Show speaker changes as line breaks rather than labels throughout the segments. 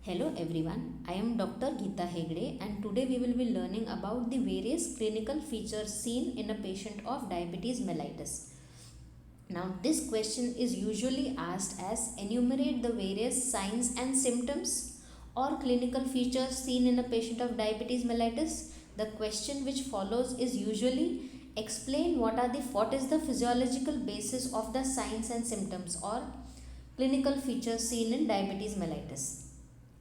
Hello everyone, I am Dr. Geeta Hegde and today we will be learning about the various clinical features seen in a patient of diabetes mellitus. Now this question is usually asked as enumerate the various signs and symptoms or clinical features seen in a patient of diabetes mellitus. The question which follows is usually explain what is the physiological basis of the signs and symptoms or clinical features seen in diabetes mellitus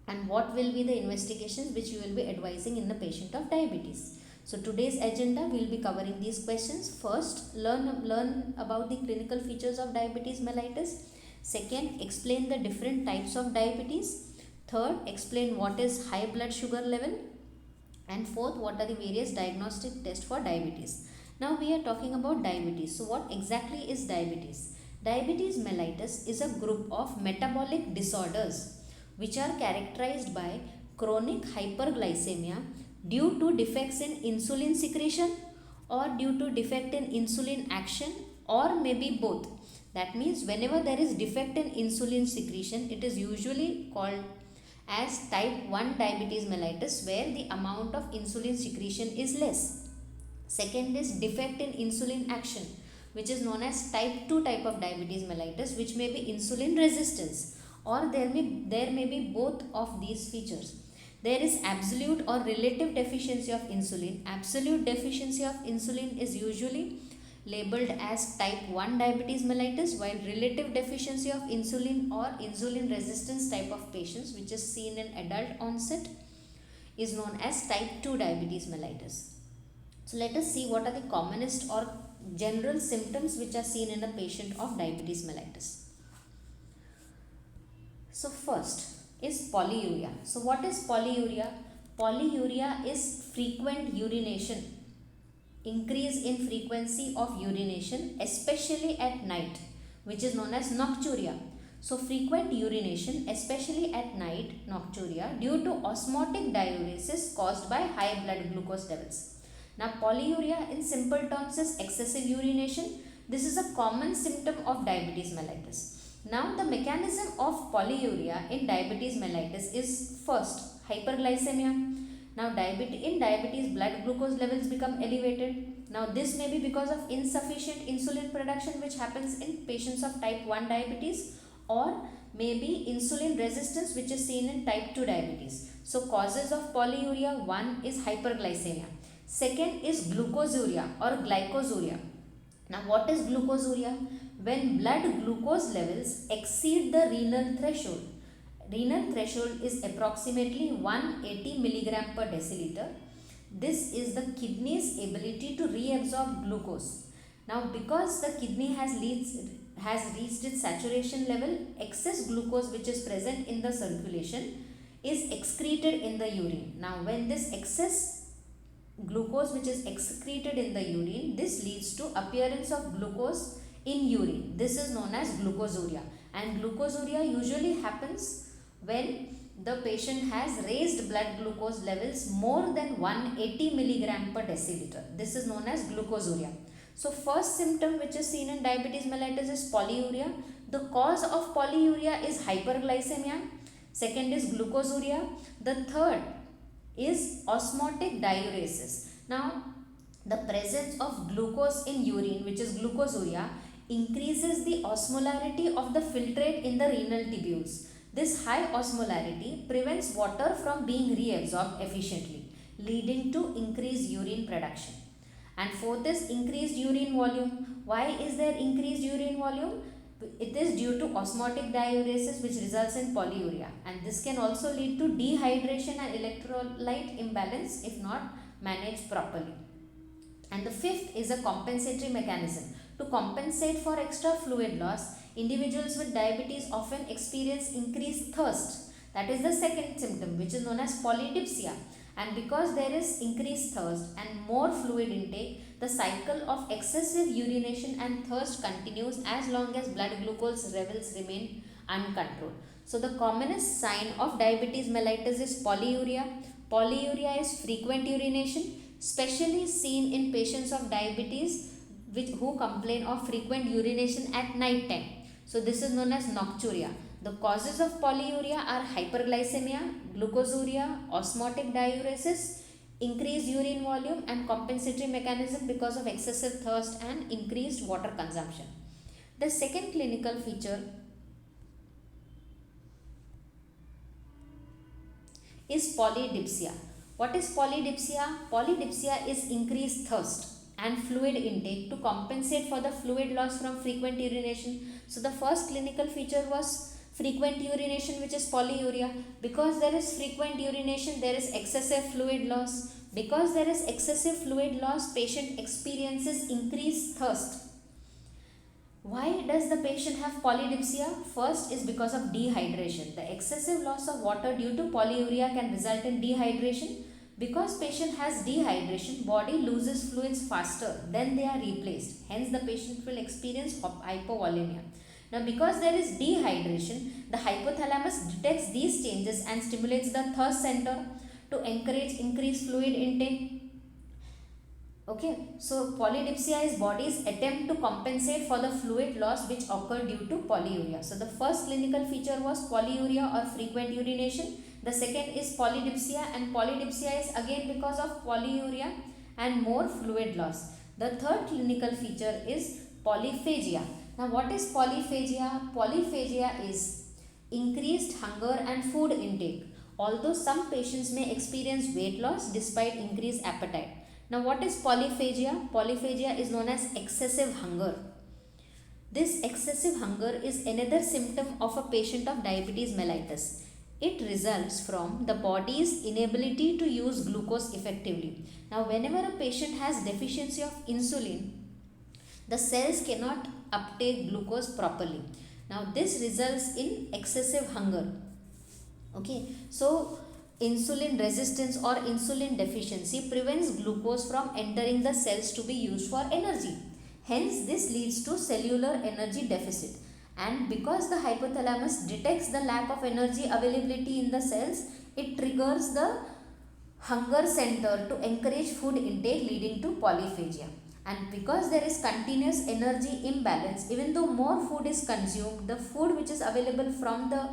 and what will be the investigations which you will be advising in the patient of diabetes. So today's agenda will be covering these questions. First, learn about the clinical features of diabetes mellitus. Second, explain the different types of diabetes. Third, explain what is high blood sugar level. And fourth, what are the various diagnostic tests for diabetes. Now we are talking about diabetes. So what exactly is diabetes? Diabetes mellitus is a group of metabolic disorders which are characterized by chronic hyperglycemia due to defects in insulin secretion or due to defect in insulin action or maybe both. That means whenever there is defect in insulin secretion, it is usually called as type 1 diabetes mellitus where the amount of insulin secretion is less. Second is defect in insulin action, which is known as type 2 type of diabetes mellitus, which may be insulin resistance, or there may be both of these features. There is absolute or relative deficiency of insulin. Absolute deficiency of insulin is usually labeled as type 1 diabetes mellitus, while relative deficiency of insulin or insulin resistance type of patients, which is seen in adult onset, is known as type 2 diabetes mellitus. So let us see what are the commonest or general symptoms which are seen in a patient of diabetes mellitus. So first is polyuria. So what is polyuria? Polyuria is frequent urination, increase in frequency of urination especially at night, which is known as nocturia. So frequent urination especially at night, nocturia, due to osmotic diuresis caused by high blood glucose levels. Now polyuria in simple terms is excessive urination. This is a common symptom of diabetes mellitus. Now the mechanism of polyuria in diabetes mellitus is first hyperglycemia. Now in diabetes blood glucose levels become elevated. Now this may be because of insufficient insulin production which happens in patients of type 1 diabetes, or maybe insulin resistance which is seen in type 2 diabetes. So causes of polyuria, one is hyperglycemia. Second is glucosuria or glycosuria. Now what is glucosuria? When blood glucose levels exceed the renal threshold. Renal threshold is approximately 180 mg per deciliter. This is the kidney's ability to reabsorb glucose. Now because the kidney has reached its saturation level, excess glucose which is present in the circulation is excreted in the urine. Now when this excess glucose which is excreted in the urine, this leads to appearance of glucose in urine. This is known as glucosuria, and glucosuria usually happens when the patient has raised blood glucose levels more than 180 mg per deciliter. This is known as glucosuria. So first symptom which is seen in diabetes mellitus is polyuria. The cause of polyuria is hyperglycemia. Second is glucosuria. The third is osmotic diuresis. Now the presence of glucose in urine, which is glucosuria, increases the osmolarity of the filtrate in the renal tubules. This high osmolarity prevents water from being reabsorbed efficiently, leading to increased urine production. And fourth is increased urine volume. Why is there increased urine volume? It is due to osmotic diuresis which results in polyuria, and this can also lead to dehydration and electrolyte imbalance if not managed properly. And the fifth is a compensatory mechanism. To compensate for extra fluid loss, individuals with diabetes often experience increased thirst. That is the second symptom, which is known as polydipsia. And because there is increased thirst and more fluid intake, the cycle of excessive urination and thirst continues as long as blood glucose levels remain uncontrolled. So the commonest sign of diabetes mellitus is polyuria. Polyuria is frequent urination, especially seen in patients of diabetes who complain of frequent urination at night time. So this is known as nocturia. The causes of polyuria are hyperglycemia, glucosuria, osmotic diuresis, increased urine volume, and compensatory mechanism because of excessive thirst and increased water consumption. The second clinical feature is polydipsia. What is polydipsia? Polydipsia is increased thirst and fluid intake to compensate for the fluid loss from frequent urination. So the first clinical feature was frequent urination, which is polyuria. Because there is frequent urination, there is excessive fluid loss. Because there is excessive fluid loss, patient experiences increased thirst. Why does the patient have polydipsia? First is because of dehydration. The excessive loss of water due to polyuria can result in dehydration. Because patient has dehydration, body loses fluids faster than they are replaced. Hence, the patient will experience hypovolemia. Now, because there is dehydration, the hypothalamus detects these changes and stimulates the thirst center to encourage increased fluid intake. Okay, so polydipsia is body's attempt to compensate for the fluid loss which occurred due to polyuria. So the first clinical feature was polyuria or frequent urination. The second is polydipsia, and polydipsia is again because of polyuria and more fluid loss. The third clinical feature is polyphagia. Now what is polyphagia? Polyphagia is increased hunger and food intake. Although some patients may experience weight loss despite increased appetite. Now what is polyphagia? Polyphagia is known as excessive hunger. This excessive hunger is another symptom of a patient of diabetes mellitus. It results from the body's inability to use glucose effectively. Now whenever a patient has deficiency of insulin, the cells cannot uptake glucose properly. Now this results in excessive hunger. Okay, so insulin resistance or insulin deficiency prevents glucose from entering the cells to be used for energy. Hence, this leads to cellular energy deficit. And because the hypothalamus detects the lack of energy availability in the cells, it triggers the hunger center to encourage food intake, leading to polyphagia. And because there is continuous energy imbalance, even though more food is consumed, the food which is available from the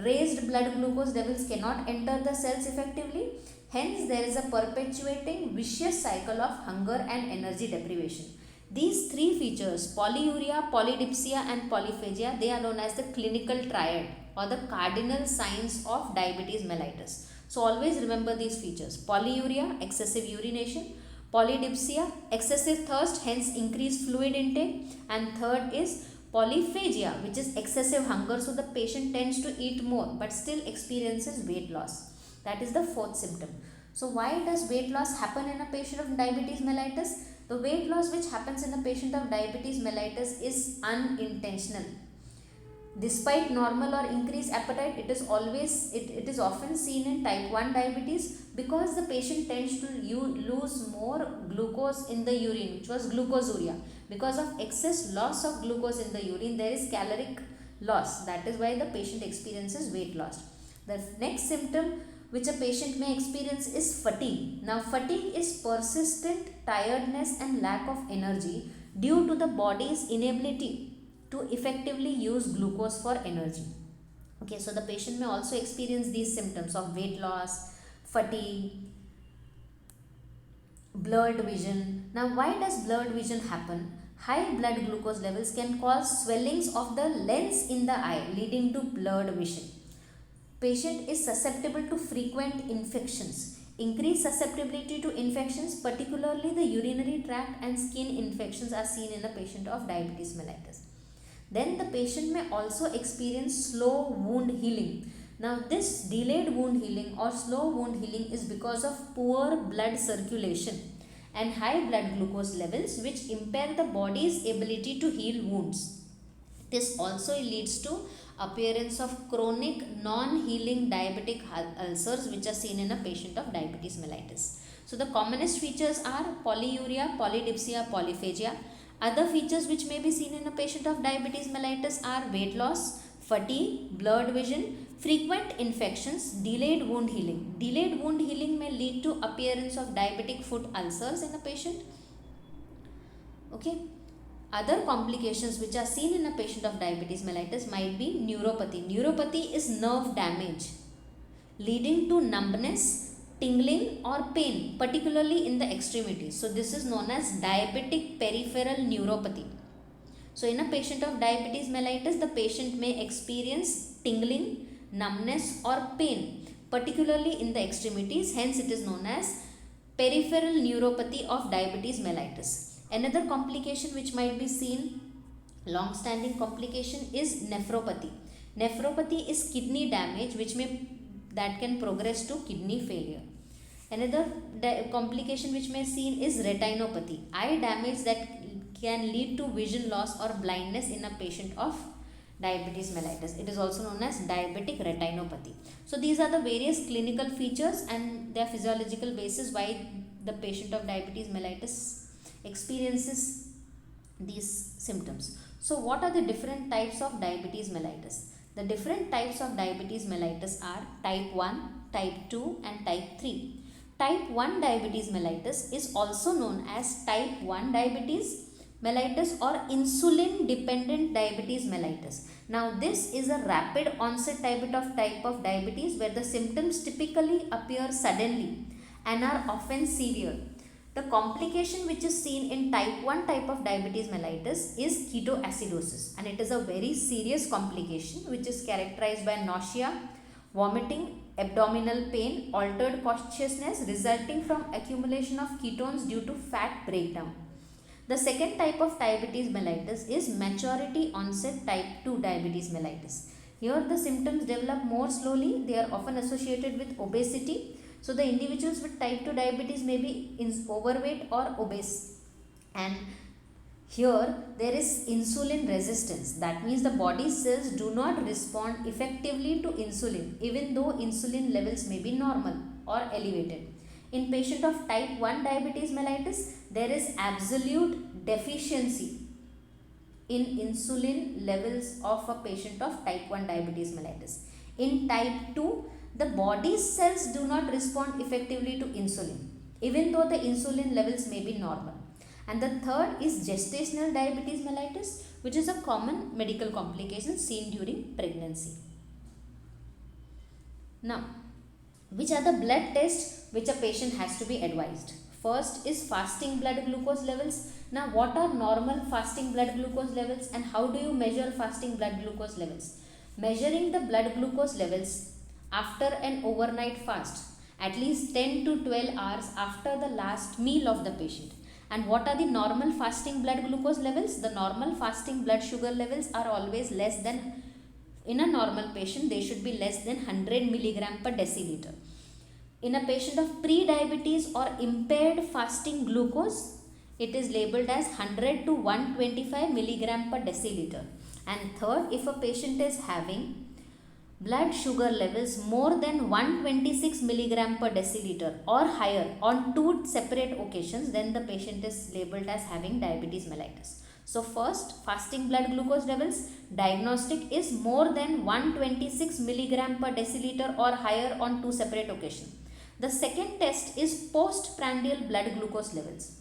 raised blood glucose levels cannot enter the cells effectively. Hence, there is a perpetuating vicious cycle of hunger and energy deprivation. These three features, polyuria, polydipsia and polyphagia, they are known as the clinical triad or the cardinal signs of diabetes mellitus. So, always remember these features. Polyuria, excessive urination. Polydipsia, excessive thirst, hence increased fluid intake. And third is polyphagia, which is excessive hunger, so the patient tends to eat more but still experiences weight loss. That is the fourth symptom. So why does weight loss happen in a patient of diabetes mellitus? The weight loss which happens in a patient of diabetes mellitus is unintentional. Despite normal or increased appetite, it is often seen in type 1 diabetes because the patient tends to lose more glucose in the urine, which was glucosuria. Because of excess loss of glucose in the urine, there is caloric loss. That is why the patient experiences weight loss. The next symptom which a patient may experience is fatigue. Now, fatigue is persistent tiredness and lack of energy due to the body's inability to effectively use glucose for energy. Okay, so the patient may also experience these symptoms of weight loss, fatigue, blurred vision. Now, why does blurred vision happen? High blood glucose levels can cause swellings of the lens in the eye, leading to blurred vision. Patient is susceptible to frequent infections. Increased susceptibility to infections, particularly the urinary tract and skin infections, are seen in a patient of diabetes mellitus. Then the patient may also experience slow wound healing. Now this delayed wound healing or slow wound healing is because of poor blood circulation and high blood glucose levels, which impair the body's ability to heal wounds. This also leads to appearance of chronic non-healing diabetic ulcers, which are seen in a patient of diabetes mellitus. So the commonest features are polyuria, polydipsia, polyphagia. Other features which may be seen in a patient of diabetes mellitus are weight loss, fatigue, blurred vision, frequent infections, delayed wound healing. Delayed wound healing may lead to appearance of diabetic foot ulcers in a patient. Okay. Other complications which are seen in a patient of diabetes mellitus might be neuropathy. Neuropathy is nerve damage leading to numbness, tingling or pain, particularly in the extremities. So this is known as diabetic peripheral neuropathy. So in a patient of diabetes mellitus, the patient may experience tingling, numbness or pain, particularly in the extremities. Hence it is known as peripheral neuropathy of diabetes mellitus. Another complication which might be seen, long-standing complication, is nephropathy. Nephropathy is kidney damage that can progress to kidney failure. Another complication which may be seen is retinopathy, eye damage that can lead to vision loss or blindness in a patient of diabetes mellitus. It is also known as diabetic retinopathy. So these are the various clinical features and their physiological basis why the patient of diabetes mellitus experiences these symptoms. So what are the different types of diabetes mellitus? The different types of diabetes mellitus are type 1, type 2 and type 3. Type 1 diabetes mellitus is also known as type 1 diabetes mellitus or insulin dependent diabetes mellitus. Now this is a rapid onset type of diabetes where the symptoms typically appear suddenly and are often severe. The complication which is seen in type 1 type of diabetes mellitus is ketoacidosis, and it is a very serious complication which is characterized by nausea, vomiting, abdominal pain, altered consciousness resulting from accumulation of ketones due to fat breakdown. The second type of diabetes mellitus is maturity onset type 2 diabetes mellitus. Here the symptoms develop more slowly. They are often associated with obesity. So the individuals with type 2 diabetes may be overweight or obese, and here there is insulin resistance. That means the body cells do not respond effectively to insulin even though insulin levels may be normal or elevated. In patient of type 1 diabetes mellitus, there is absolute deficiency in insulin levels of a patient of type 1 diabetes mellitus. In type 2, the body cells do not respond effectively to insulin even though the insulin levels may be normal. And the third is gestational diabetes mellitus, which is a common medical complication seen during pregnancy. Now, which are the blood tests which a patient has to be advised? First is fasting blood glucose levels. Now, what are normal fasting blood glucose levels and how do you measure fasting blood glucose levels? Measuring the blood glucose levels after an overnight fast, at least 10 to 12 hours after the last meal of the patient. And what are the normal fasting blood glucose levels? The normal fasting blood sugar levels are always less than, in a normal patient, they should be less than 100 milligram per deciliter. In a patient of pre-diabetes or impaired fasting glucose, it is labeled as 100 to 125 milligram per deciliter. And third, if a patient is having blood sugar levels more than 126 milligram per deciliter or higher on two separate occasions, then the patient is labeled as having diabetes mellitus. So first, fasting blood glucose levels, diagnostic is more than 126 milligram per deciliter or higher on two separate occasions. The second test is postprandial blood glucose levels.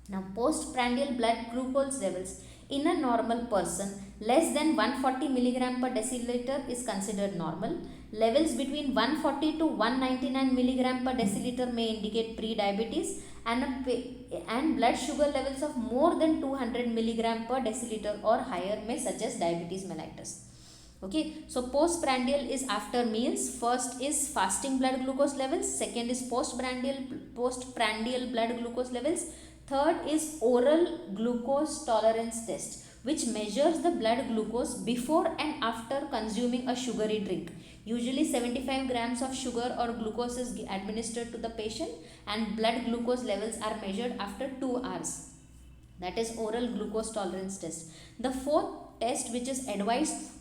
Now postprandial blood glucose levels in a normal person less than 140 milligram per deciliter is considered normal. Levels between 140 to 199 milligram per deciliter may indicate pre-diabetes, and blood sugar levels of more than 200 milligram per deciliter or higher may suggest diabetes mellitus. Okay, so postprandial is after meals. First is fasting blood glucose levels. Second is postprandial blood glucose levels. Third is oral glucose tolerance test, which measures the blood glucose before and after consuming a sugary drink. Usually 75 grams of sugar or glucose is administered to the patient, and blood glucose levels are measured after 2 hours. That is oral glucose tolerance test. The fourth test which is advised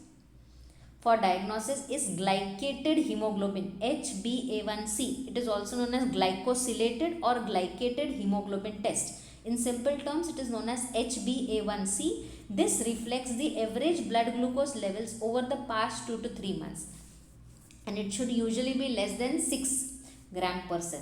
for diagnosis is glycated hemoglobin, HbA1c. It is also known as glycosylated or glycated hemoglobin test. In simple terms, it is known as HbA1c. This reflects the average blood glucose levels over the past 2 to 3 months, and it should usually be less than 6 gram %.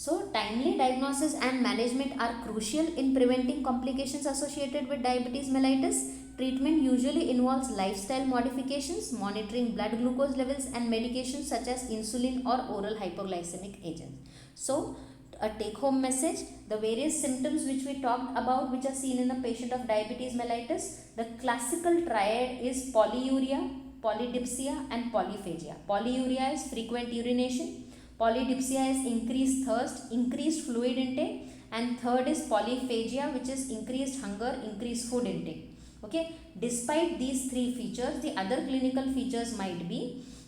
So, timely diagnosis and management are crucial in preventing complications associated with diabetes mellitus. Treatment usually involves lifestyle modifications, monitoring blood glucose levels, and medications such as insulin or oral hypoglycemic agents. So, a take home message: the various symptoms which we talked about, which are seen in a patient of diabetes mellitus, the classical triad is polyuria, polydipsia, and polyphagia. Polyuria is frequent urination. Polydipsia is increased thirst, increased fluid intake, and third is polyphagia, which is increased hunger, increased food intake. Okay, despite these three features, the other clinical features might be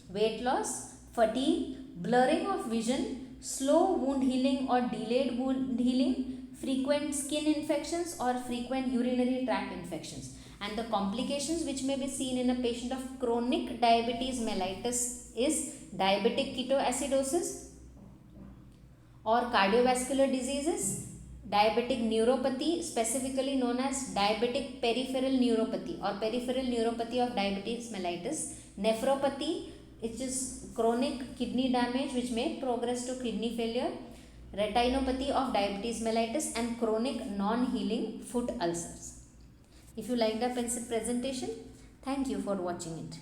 weight loss, fatigue, blurring of vision, slow wound healing or delayed wound healing, frequent skin infections or frequent urinary tract infections. And the complications which may be seen in a patient of chronic diabetes mellitus is diabetic ketoacidosis or cardiovascular diseases, diabetic neuropathy, specifically known as diabetic peripheral neuropathy or peripheral neuropathy of diabetes mellitus, nephropathy, which is chronic kidney damage which may progress to kidney failure, retinopathy of diabetes mellitus, and chronic non-healing foot ulcers. If you liked our presentation, thank you for watching it.